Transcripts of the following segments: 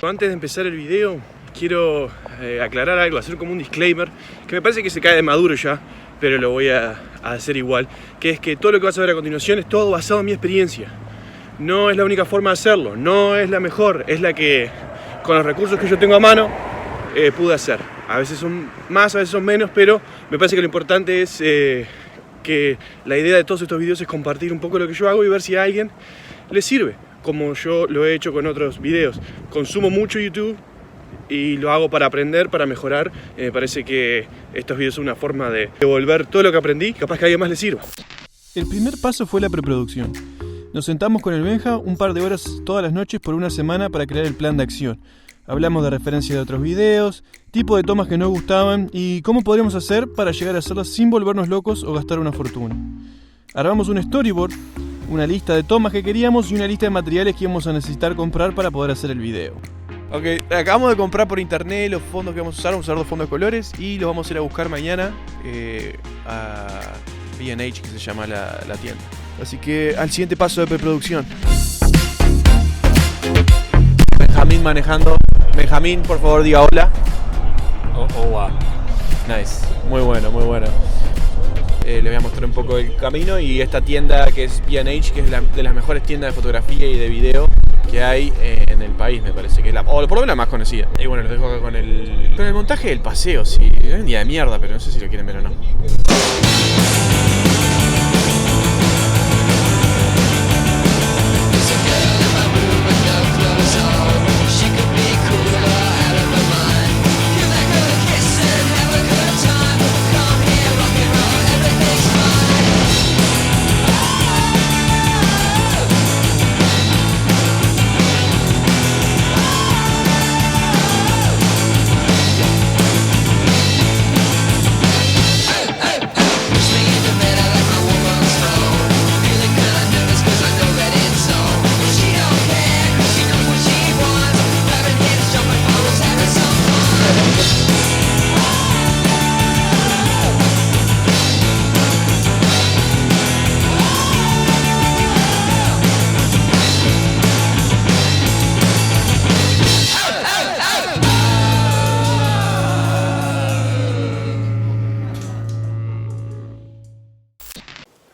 Antes de empezar el video, quiero aclarar algo, hacer como un disclaimer, que me parece que se cae de maduro ya, pero lo voy a hacer igual, que es que todo lo que vas a ver a continuación es todo basado en mi experiencia. No es la única forma de hacerlo, no es la mejor, es la que con los recursos que yo tengo a mano pude hacer. A veces son más, a veces son menos, pero me parece que lo importante es que la idea de todos estos videos es compartir un poco lo que yo hago y ver si a alguien le sirve, como yo lo he hecho con otros videos. Consumo mucho YouTube y lo hago para aprender, para mejorar. Me parece que estos videos son una forma de devolver todo lo que aprendí, capaz que a alguien más le sirva. El primer paso fue la preproducción. Nos sentamos con el Benja un par de horas todas las noches por una semana para crear el plan de acción. Hablamos de referencias de otros videos, tipo de tomas que nos gustaban y cómo podríamos hacer para llegar a hacerlas sin volvernos locos o gastar una fortuna. Armamos un storyboard, una lista de tomas que queríamos y una lista de materiales que íbamos a necesitar comprar para poder hacer el video. Ok, acabamos de comprar por internet los fondos que vamos a usar 2 fondos de colores y los vamos a ir a buscar mañana a B&H, que se llama la tienda. Así que al siguiente paso de preproducción. Benjamín manejando. Benjamín, por favor, diga hola. Wow. Nice, muy bueno, muy bueno. Les voy a mostrar un poco el camino y esta tienda que es B&H, que es de las mejores tiendas de fotografía y de video que hay en el país, me parece que es o por lo menos la más conocida. Y bueno, los dejo acá con el montaje del paseo, sí. Es un día de mierda, pero no sé si lo quieren ver o no.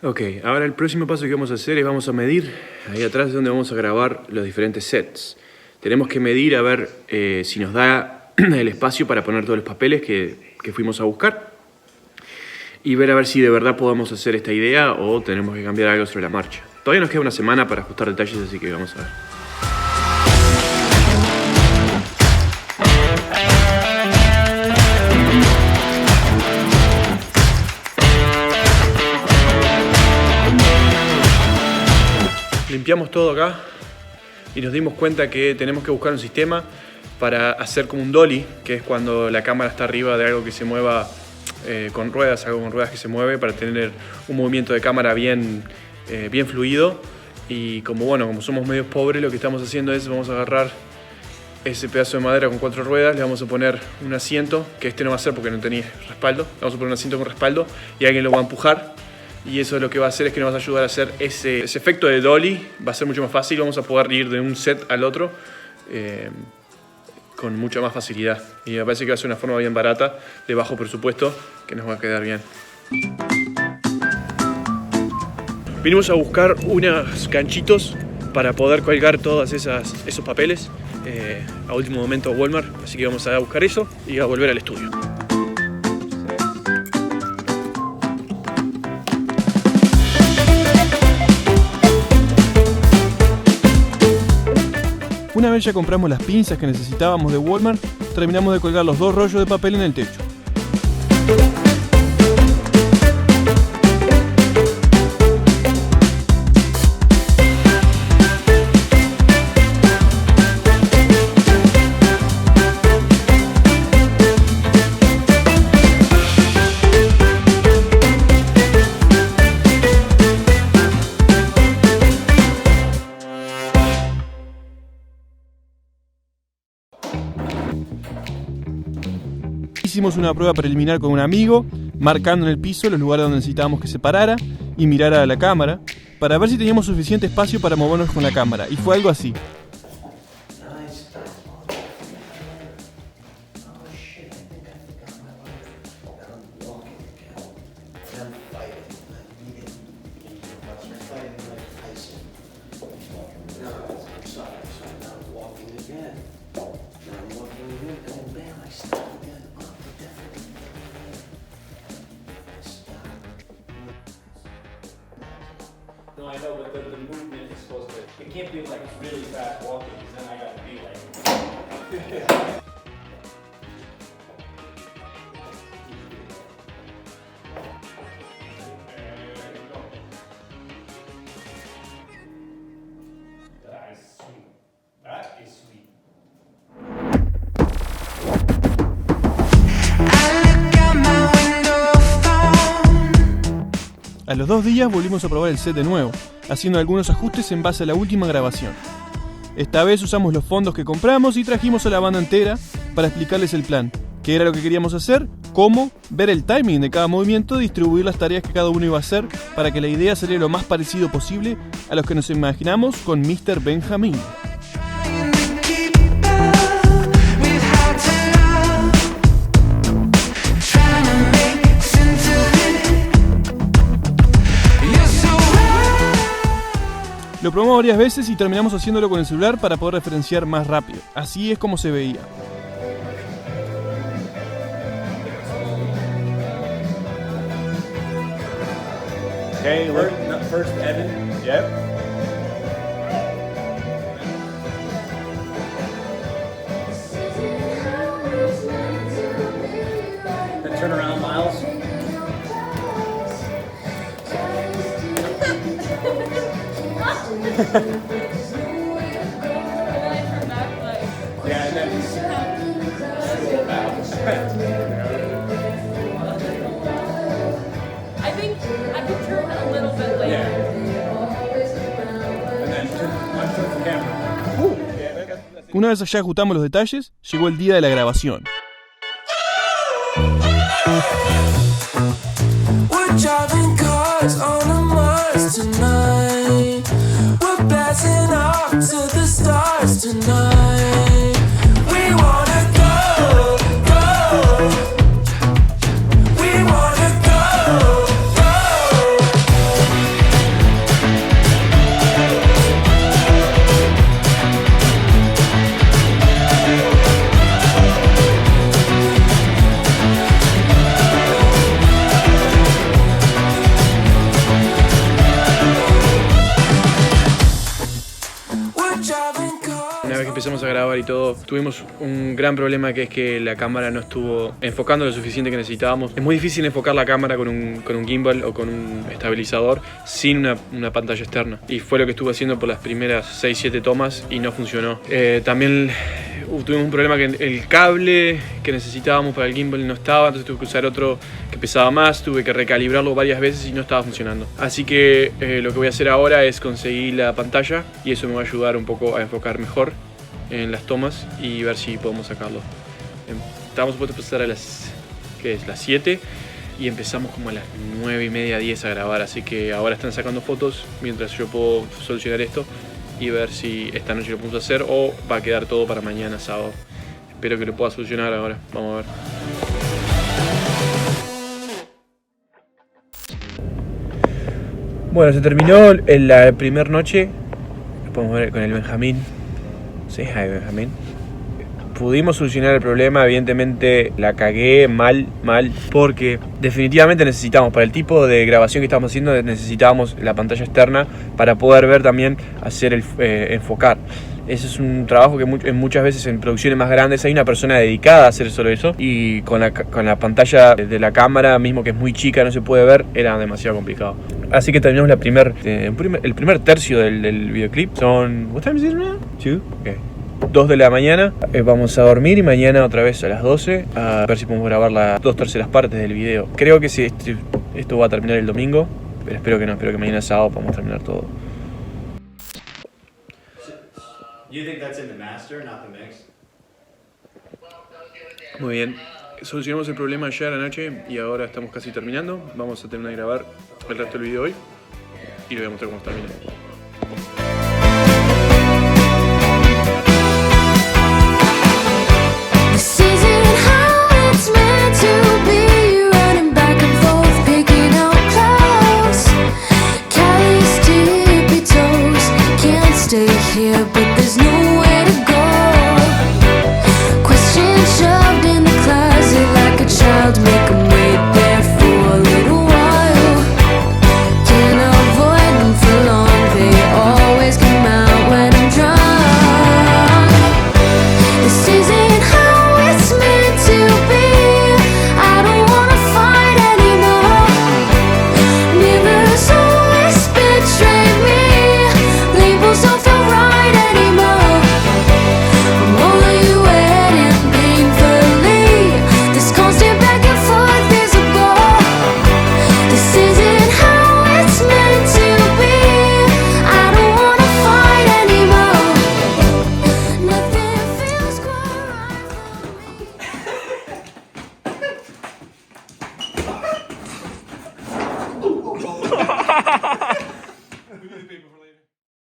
Ok, ahora el próximo paso que vamos a hacer es vamos a medir ahí atrás es donde vamos a grabar los diferentes sets. Tenemos que medir a ver si nos da el espacio para poner todos los papeles que fuimos a buscar y ver a ver si de verdad podemos hacer esta idea o tenemos que cambiar algo sobre la marcha. Todavía nos queda una semana para ajustar detalles, así que vamos a ver. Limpiamos todo acá y nos dimos cuenta que tenemos que buscar un sistema para hacer como un dolly, que es cuando la cámara está arriba de algo que se mueva con ruedas, algo con ruedas que se mueve, para tener un movimiento de cámara bien fluido. Y como somos medios pobres, lo que estamos haciendo es vamos a agarrar ese pedazo de madera con 4 ruedas, le vamos a poner un asiento, que este no va a ser porque no tenía respaldo, le vamos a poner un asiento con respaldo y alguien lo va a empujar. Y eso lo que va a hacer es que nos va a ayudar a hacer ese efecto de dolly. Va a ser mucho más fácil, vamos a poder ir de un set al otro con mucha más facilidad. Y me parece que va a ser una forma bien barata, de bajo presupuesto, que nos va a quedar bien. Vinimos a buscar unos ganchitos para poder colgar todos esos papeles a último momento a Walmart. Así que vamos a buscar eso y a volver al estudio. Una vez ya compramos las pinzas que necesitábamos de Walmart, terminamos de colgar los 2 rollos de papel en el techo. Hicimos una prueba preliminar con un amigo, marcando en el piso los lugares donde necesitábamos que se parara y mirara a la cámara, para ver si teníamos suficiente espacio para movernos con la cámara, y fue algo así. No, I know, but the movement is supposed to. It can't be like really fast walking, because then I got to be like. That is sweet. That is sweet. A los 2 días volvimos a probar el set de nuevo, haciendo algunos ajustes en base a la última grabación. Esta vez usamos los fondos que compramos y trajimos a la banda entera para explicarles el plan, qué era lo que queríamos hacer, cómo, ver el timing de cada movimiento y distribuir las tareas que cada uno iba a hacer para que la idea saliera lo más parecido posible a los que nos imaginamos con Mr. Benjamin. Lo probamos varias veces y terminamos haciéndolo con el celular para poder referenciar más rápido. Así es como se veía. Okay, first Evan. Yep. Then turn around, Miles. Yeah, and then I think I can turn a little bit later. yeah. And then turn the camera. Una vez ya ajustamos los detalles, llegó el día de la grabación. We're driving cars on a Mars tonight. We're blasting off to the stars tonight. We wanna go, go. We wanna go, go. We're driving cars. Una vez que empezamos a grabar y todo, tuvimos un gran problema, que es que la cámara no estuvo enfocando lo suficiente que necesitábamos. Es muy difícil enfocar la cámara con un gimbal o con un estabilizador sin una pantalla externa. Y fue lo que estuve haciendo por las primeras 6-7 tomas y no funcionó. También tuvimos un problema que el cable que necesitábamos para el gimbal no estaba, entonces tuve que usar otro que pesaba más, tuve que recalibrarlo varias veces y no estaba funcionando. Así que lo que voy a hacer ahora es conseguir la pantalla y eso me va a ayudar un poco a enfocar mejor en las tomas y ver si podemos sacarlo. Estábamos supuestos a empezar a las 7 y empezamos como a las 9:30, 10 a grabar, así que ahora están sacando fotos mientras yo puedo solucionar esto y ver si esta noche lo podemos hacer o va a quedar todo para mañana sábado. Espero que lo pueda solucionar ahora, vamos a ver. Bueno, se terminó la primera noche, lo podemos ver con el Benjamín. Sí, hi Benjamín. Pudimos solucionar el problema, evidentemente la cagué mal, porque definitivamente necesitamos, para el tipo de grabación que estábamos haciendo, necesitábamos la pantalla externa para poder ver también, hacer el enfocar. Ese es un trabajo que muchas veces en producciones más grandes hay una persona dedicada a hacer solo eso, y con la pantalla de la cámara, mismo que es muy chica, no se puede ver, era demasiado complicado. Así que terminamos el primer tercio del videoclip. Son... ¿What time is it now? 2? Okay. 2 de la mañana, vamos a dormir y mañana otra vez a las 12 a ver si podemos grabar las 2/3 partes del video. Creo que sí, esto va a terminar el domingo, pero espero que no, espero que mañana sábado podamos terminar todo. You think that's in the master, not the mix? Muy bien, solucionamos el problema ayer a la noche y ahora estamos casi terminando. Vamos a terminar de grabar el resto del video hoy y les voy a mostrar cómo está terminando.